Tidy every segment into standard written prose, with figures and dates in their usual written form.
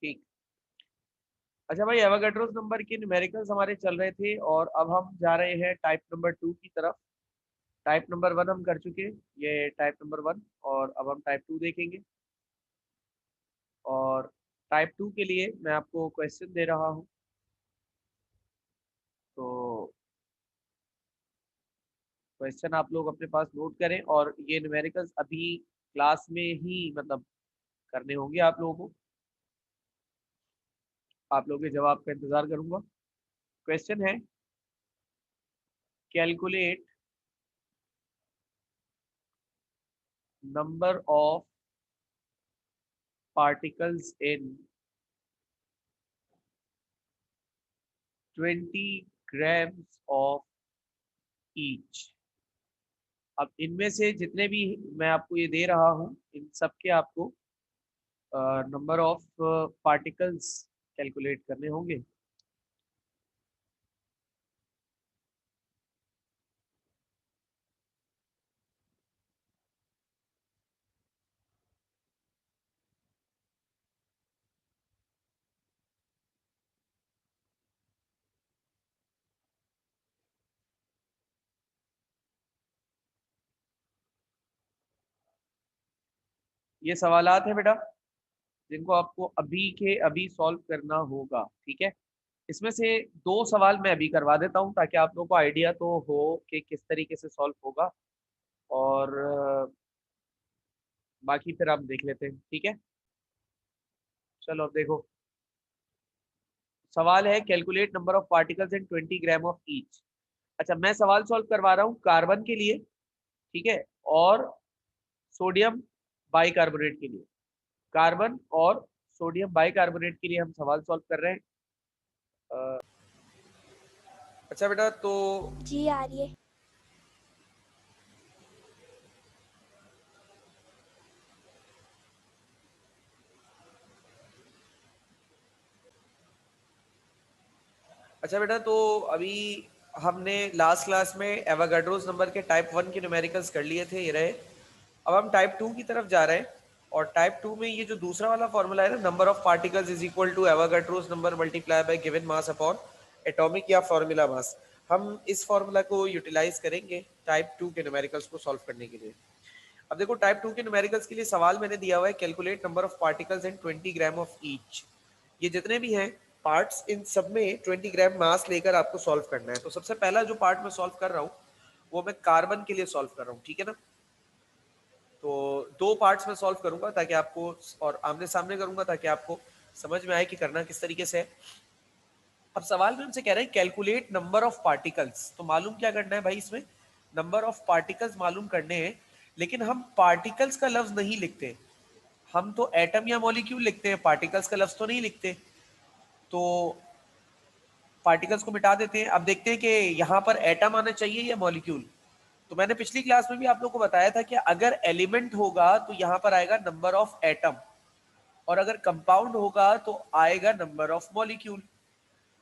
ठीक। अच्छा भाई, एवोगैड्रोस नंबर के न्यूमेरिकल्स हमारे चल रहे थे और अब हम जा रहे हैं टाइप नंबर 2 की तरफ। टाइप नंबर 1 हम कर चुके, ये टाइप नंबर 1, और अब हम टाइप 2 देखेंगे। और टाइप 2 के लिए मैं आपको क्वेश्चन दे रहा हूँ, तो क्वेश्चन आप लोग अपने पास नोट करें, और ये न्यूमेरिकल्स अभी क्लास में ही मतलब करने होंगे आप लोगों को। आप लोगों के जवाब का इंतजार करूंगा। क्वेश्चन है, calculate number of particles in 20 grams of each। अब इनमें से जितने भी मैं आपको ये दे रहा हूँ, इन सब के आपको नंबर ऑफ पार्टिकल्स कैलकुलेट करने होंगे। ये सवालात है बेटा, जिनको आपको अभी के अभी सॉल्व करना होगा, ठीक है। इसमें से दो सवाल मैं अभी करवा देता हूँ ताकि आप लोगों को आइडिया तो हो कि किस तरीके से सॉल्व होगा, और बाकी फिर आप देख लेते हैं, ठीक है। चलो अब देखो, सवाल है calculate number of particles in 20 gram of each. अच्छा, मैं सवाल सॉल्व करवा रहा हूँ कार्बन के लिए, ठीक है, और सोडियम बाइकार्बोनेट के लिए। कार्बन और सोडियम बाइकार्बोनेट के लिए हम सवाल सॉल्व कर रहे हैं। अच्छा बेटा, तो जी आ रही है। अच्छा बेटा, तो अभी हमने लास्ट क्लास में एवोगाड्रोस नंबर के टाइप 1 के न्यूमेरिकल्स कर लिए थे, ये रहे। अब हम टाइप 2 की तरफ जा रहे हैं, और टाइप 2 में ये जो दूसरा वाला फॉर्मूला है ना, number of particles is equal to Avogadro's number multiply by given mass upon atomic या फॉर्मूला मास, हम इस फॉर्मूला को यूटिलाइज करेंगे टाइप 2 के न्यूमेरिकल्स को सॉल्व करने के लिए। अब देखो, टाइप 2 के न्यूमेरिकल्स के लिए सवाल मैंने दिया हुआ है, calculate number of particles in 20 gram of each. ये जितने भी हैं पार्ट्स, इन सब में 20 ग्राम मास लेकर आपको सॉल्व करना है। तो सबसे पहला जो पार्ट मैं सॉल्व कर रहा हूँ वो मैं कार्बन के लिए सॉल्व कर रहा हूँ, ठीक है ना। तो दो पार्ट्स में सॉल्व करूंगा ताकि आपको, और आमने सामने करूंगा ताकि आपको समझ में आए कि करना किस तरीके से है। अब सवाल में हमसे कह रहे हैं कैलकुलेट नंबर ऑफ पार्टिकल्स, तो मालूम क्या करना है भाई, इसमें नंबर ऑफ पार्टिकल्स मालूम करने हैं, लेकिन हम पार्टिकल्स का लफ्ज नहीं लिखते, हम तो एटम या मॉलिक्यूल लिखते हैं, पार्टिकल्स का लफ्ज तो नहीं लिखते। तो पार्टिकल्स को मिटा देते हैं। अब देखते हैं कि यहाँ पर एटम आना चाहिए या मॉलिक्यूल। तो मैंने पिछली क्लास में भी आप लोगों को बताया था कि अगर एलिमेंट होगा तो यहाँ पर आएगा नंबर ऑफ एटम, और अगर कंपाउंड होगा तो आएगा नंबर ऑफ मॉलिक्यूल।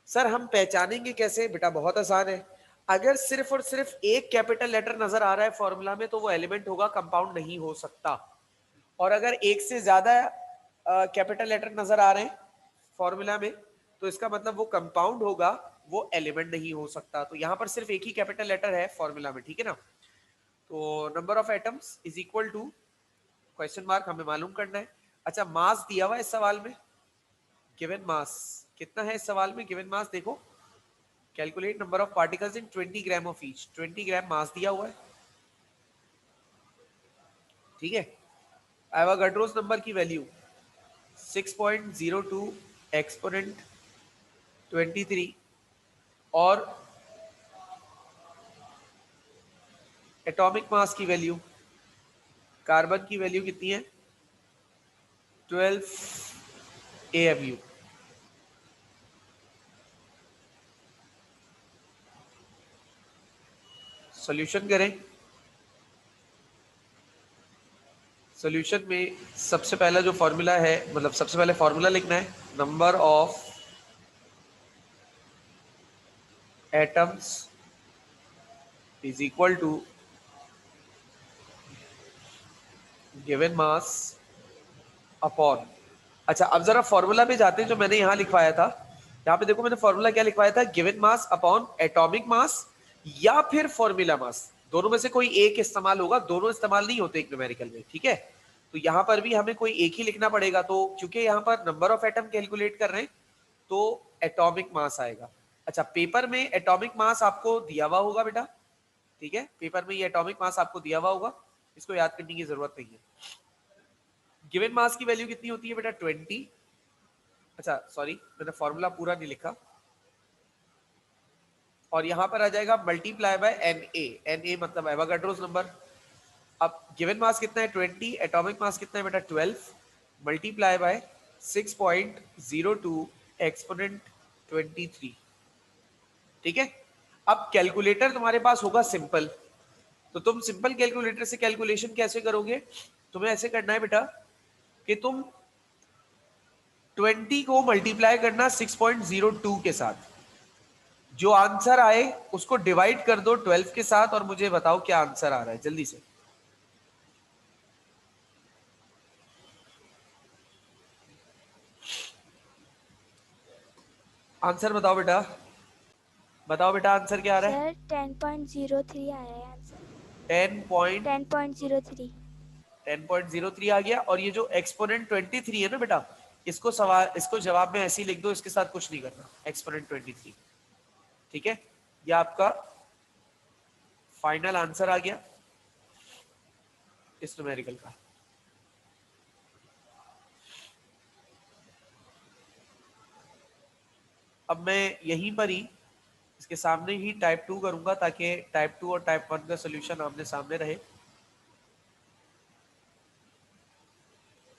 सर हम पहचानेंगे कैसे? बेटा बहुत आसान है, अगर सिर्फ और सिर्फ एक कैपिटल लेटर नजर आ रहा है फॉर्मूला में तो वो एलिमेंट होगा, कंपाउंड नहीं हो सकता। और अगर एक से ज्यादा कैपिटल लेटर नजर आ रहे हैं फॉर्मूला में तो इसका मतलब वो कंपाउंड होगा, वो एलिमेंट नहीं हो सकता। तो यहाँ पर सिर्फ एक ही कैपिटल लेटर है फॉर्मूला में, ठीक है ना। तो number of atoms is equal to question mark, हमें मालूम करना है। अच्छा, मास दिया हुआ है इस सवाल में, गिवन मास कितना है इस सवाल में, गिवन मास देखो, calculate number of particles in 20 gram of each, 20 ग्राम मास दिया हुआ है, ठीक है। एवोगाड्रोस नंबर की वैल्यू 6.02 एक्सपोनेंट 23, और एटॉमिक मास की वैल्यू, कार्बन की वैल्यू कितनी है, 12 AMU। सॉल्यूशन करें। सॉल्यूशन में सबसे पहला जो फॉर्मूला है, मतलब सबसे पहले फॉर्मूला लिखना है, number of atoms is equal to given mass upon अच्छा, अब जरा फॉर्मूला पे जाते हैं जो मैंने यहाँ लिखवाया था। यहाँ पे देखो मैंने फॉर्मूला क्या लिखवाया था, given mass upon atomic mass या फिर फॉर्मूला मास, दोनों में से कोई एक इस्तेमाल होगा, दोनों इस्तेमाल नहीं होते एक न्यूमेरिकल में, ठीक है। तो यहाँ पर भी हमें कोई एक ही लिखना पड़ेगा, तो क्योंकि यहाँ पर नंबर ऑफ एटम कैलकुलेट कर रहे हैं तो एटॉमिक मास आएगा। अच्छा, पेपर में एटॉमिक मास आपको दिया हुआ होगा बेटा, ठीक है, पेपर में ये एटॉमिक मास आपको दिया हुआ होगा, इसको याद करने की जरूरत नहीं है। गिवन मास की वैल्यू कितनी होती है बेटा, 20। अच्छा सॉरी, मैंने फॉर्मूला पूरा नहीं लिखा, और यहां पर आ जाएगा मल्टीप्लाई बाय एन ए मतलब एवोगाड्रोस नंबर। अब गिवन मास कितना है 20, एटॉमिक मास कितना है बेटा 12, मल्टीप्लाई बाय 6.02 एक्सपोनेंट 23, ठीक है। अब कैलकुलेटर तुम्हारे पास होगा सिंपल, तो तुम सिंपल कैलकुलेटर से कैलकुलेशन कैसे करोगे, तुम्हें ऐसे करना है बेटा कि तुम 20 को मल्टीप्लाई करना 6.02 के साथ, जो आंसर आए उसको डिवाइड कर दो 12 के साथ, और मुझे बताओ क्या आंसर आ रहा है जल्दी से। आंसर बताओ बेटा, बताओ बेटा आंसर क्या आ रहा है। सर 10.03 आया है आंसर। 10.03 10.03 आ गया, और ये जो एक्सपोनेंट 23 है ना बेटा, इसको सवाल, इसको जवाब में ऐसे ही लिख दो, इसके साथ कुछ नहीं करना, एक्सपोनेंट 23, ठीक है। ये आपका फाइनल आंसर आ गया इस न्यूमेरिकल का। अब मैं यहीं पर ही इसके सामने ही टाइप 2 करूंगा, ताकि टाइप 2 और टाइप 1 का सोल्यूशन आमने सामने रहे।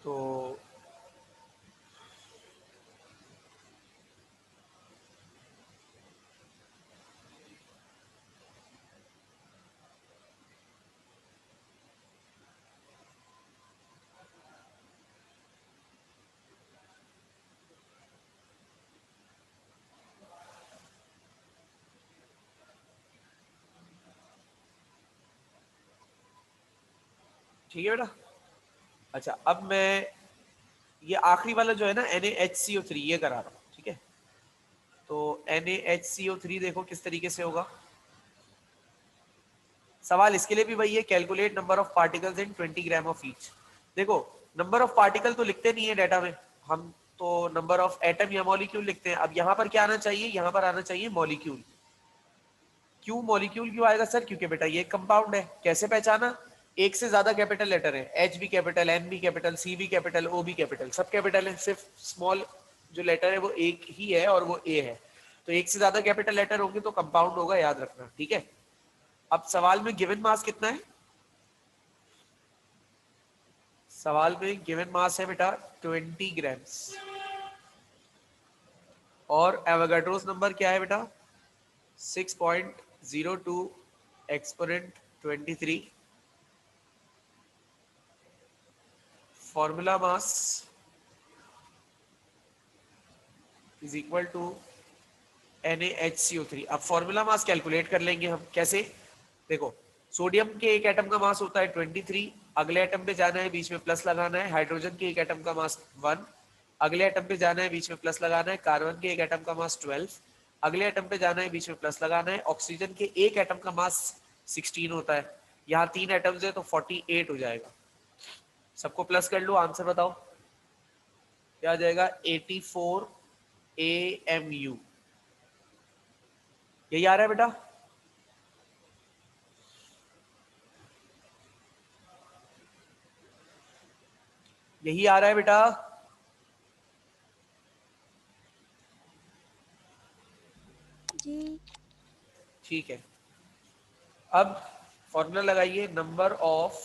तो ठीक है बेटा। अच्छा, अब मैं ये आखिरी वाला जो है ना NaHCO3 ये करा रहा हूँ, ठीक है। तो NaHCO3 देखो किस तरीके से होगा। सवाल इसके लिए भी वही है, calculate number of particles in 20 gram of each. देखो नंबर ऑफ पार्टिकल तो लिखते नहीं है डाटा में, हम तो नंबर ऑफ एटम या मॉलिक्यूल लिखते हैं। अब यहाँ पर क्या आना चाहिए, यहाँ पर आना चाहिए मॉलिक्यूल। क्यों मॉलिक्यूल क्यों आएगा सर, क्योंकि बेटा ये कंपाउंड है। कैसे पहचाना, एक से ज्यादा कैपिटल लेटर है, एच भी कैपिटल, एन भी कैपिटल, सी भी कैपिटल, ओ भी कैपिटल, सब कैपिटल है, सिर्फ स्मॉल जो लेटर है वो एक ही है और वो ए है। तो एक से ज्यादा कैपिटल लेटर होंगे तो कंपाउंड होगा, याद रखना, ठीक है। अब सवाल में गिवन मास कितना है, सवाल में गिवन मास है बेटा 20 ग्राम्स, और एवोगाड्रोस नंबर क्या है बेटा 6.02 exponent 23। Formula mass is equal to NaHCO3। अब फॉर्मूला मास कैलकुलेट कर लेंगे हम, कैसे, देखो सोडियम के एक एटम का मास होता है 23, अगले एटम पे जाना है बीच में प्लस लगाना है। हाइड्रोजन के एक एटम का मास 1, अगले एटम पे जाना है बीच में प्लस लगाना है। कार्बन के एक एटम का मास 12, अगले एटम पे जाना है बीच में प्लस लगाना है। ऑक्सीजन के एक एटम का मास 16 होता है, यहाँ 3 एटम्स है तो 48 हो जाएगा। सबको प्लस कर लो, आंसर बताओ क्या आ जाएगा, 84 AMU। यही आ रहा है बेटा, यही आ रहा है बेटा। जी। ठीक है, अब फॉर्मूला लगाइए, number of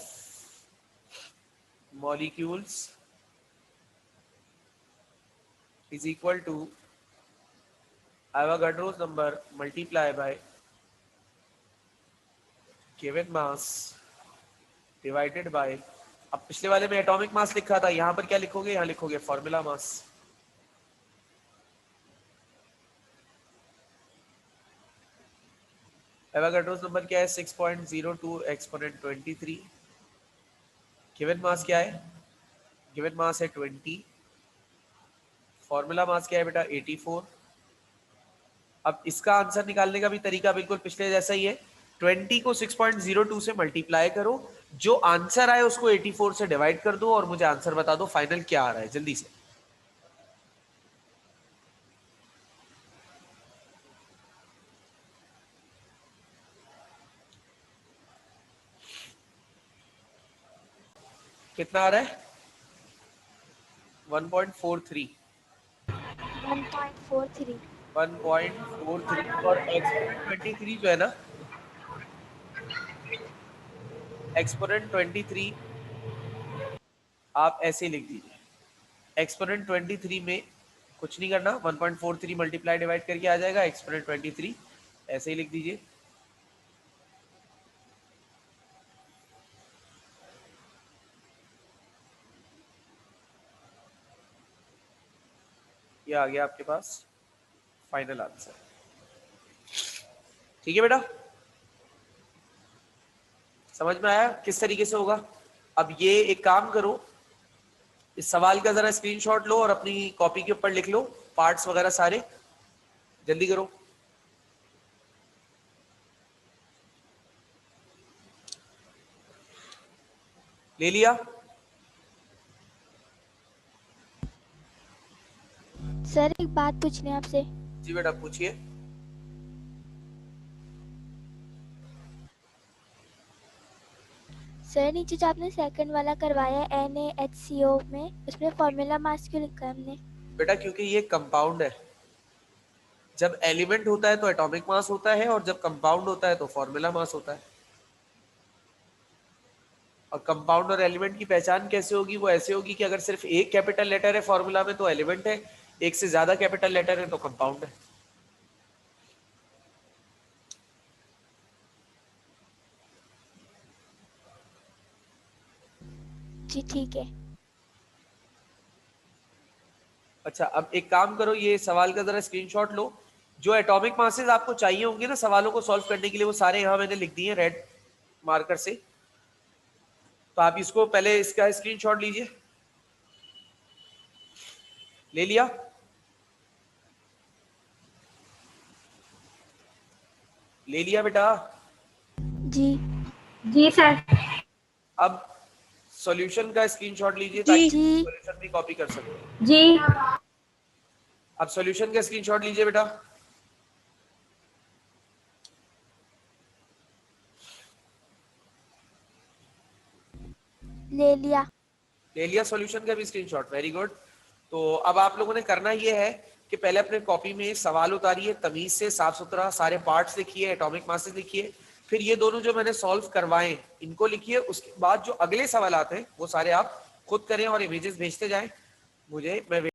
molecules is equal to Avogadro's number multiply by given mass divided by, अब पिछले वाले में एटॉमिक मास लिखा था, यहां पर क्या लिखोगे, यहां लिखोगे फॉर्मूला मास। एवोगाड्रोस नंबर क्या है 6.02 एक्सपोनेंट 23। गिवन मास क्या है, गिवन मास है 20, फॉर्मूला मास क्या है बेटा 84। अब इसका आंसर निकालने का भी तरीका बिल्कुल पिछले जैसा ही है, 20 को 6.02 से मल्टीप्लाई करो, जो आंसर आए उसको 84 से डिवाइड कर दो और मुझे आंसर बता दो फाइनल क्या आ रहा है जल्दी से। कितना आ रहा है 1.43 1.43 1.43 और एक्सपोनेंट 23 जो है ना, एक्सपोनेंट 23 आप ऐसे लिख दीजिए। एक्सपोनेंट 23 में कुछ नहीं करना, 1.43 मल्टीप्लाई डिवाइड करके आ जाएगा। एक्सपोनेंट 23 ऐसे ही लिख दीजिए। ये आ गया आपके पास फाइनल आंसर। ठीक है बेटा, समझ में आया किस तरीके से होगा। अब ये एक काम करो, इस सवाल का जरा स्क्रीनशॉट लो और अपनी कॉपी के ऊपर लिख लो पार्ट्स वगैरह सारे, जल्दी करो। ले लिया? सर एक बात पूछनी है आपसे। जी बेटा पूछिए। सर नीचे जो आपने सेकंड वाला करवाया NaHCO में, उसमें फॉर्मूला मास क्यों लिखा है हमने? बेटा क्योंकि ये कंपाउंड है, जब एलिमेंट होता है तो एटॉमिक मास होता है और जब कंपाउंड होता है तो फॉर्मूला मास होता है। और कंपाउंड और एलिमेंट की पहचान कैसे होगी? वो ऐसे होगी कि अगर सिर्फ एक कैपिटल लेटर है फॉर्मूला में तो एलिमेंट है, एक से ज्यादा कैपिटल लेटर है तो कंपाउंड है। जी ठीक है। अच्छा अब एक काम करो, ये सवाल का जरा स्क्रीनशॉट लो। जो एटॉमिक मासेस आपको चाहिए होंगे ना सवालों को सॉल्व करने के लिए, वो सारे यहाँ मैंने लिख दिए रेड मार्कर से। तो आप इसको पहले इसका स्क्रीनशॉट लीजिए। ले लिया? ले लिया बेटा? जी जी सर। अब सॉल्यूशन का स्क्रीनशॉट लीजिए जी ताकि जी सॉल्यूशन भी कॉपी कर सको। जी अब सॉल्यूशन का स्क्रीनशॉट लीजिए बेटा। ले लिया। ले लिया सॉल्यूशन का भी स्क्रीनशॉट, वेरी गुड। तो अब आप लोगों ने करना ये है कि पहले अपने कॉपी में सवाल उतारिए, तमीज से साफ सुथरा सारे पार्ट्स लिखिए, एटॉमिक मासेस लिखिए, फिर ये दोनों जो मैंने सॉल्व करवाए इनको लिखिए। उसके बाद जो अगले सवाल आते हैं वो सारे आप खुद करें और इमेजेस भेजते जाएं मुझे। मैं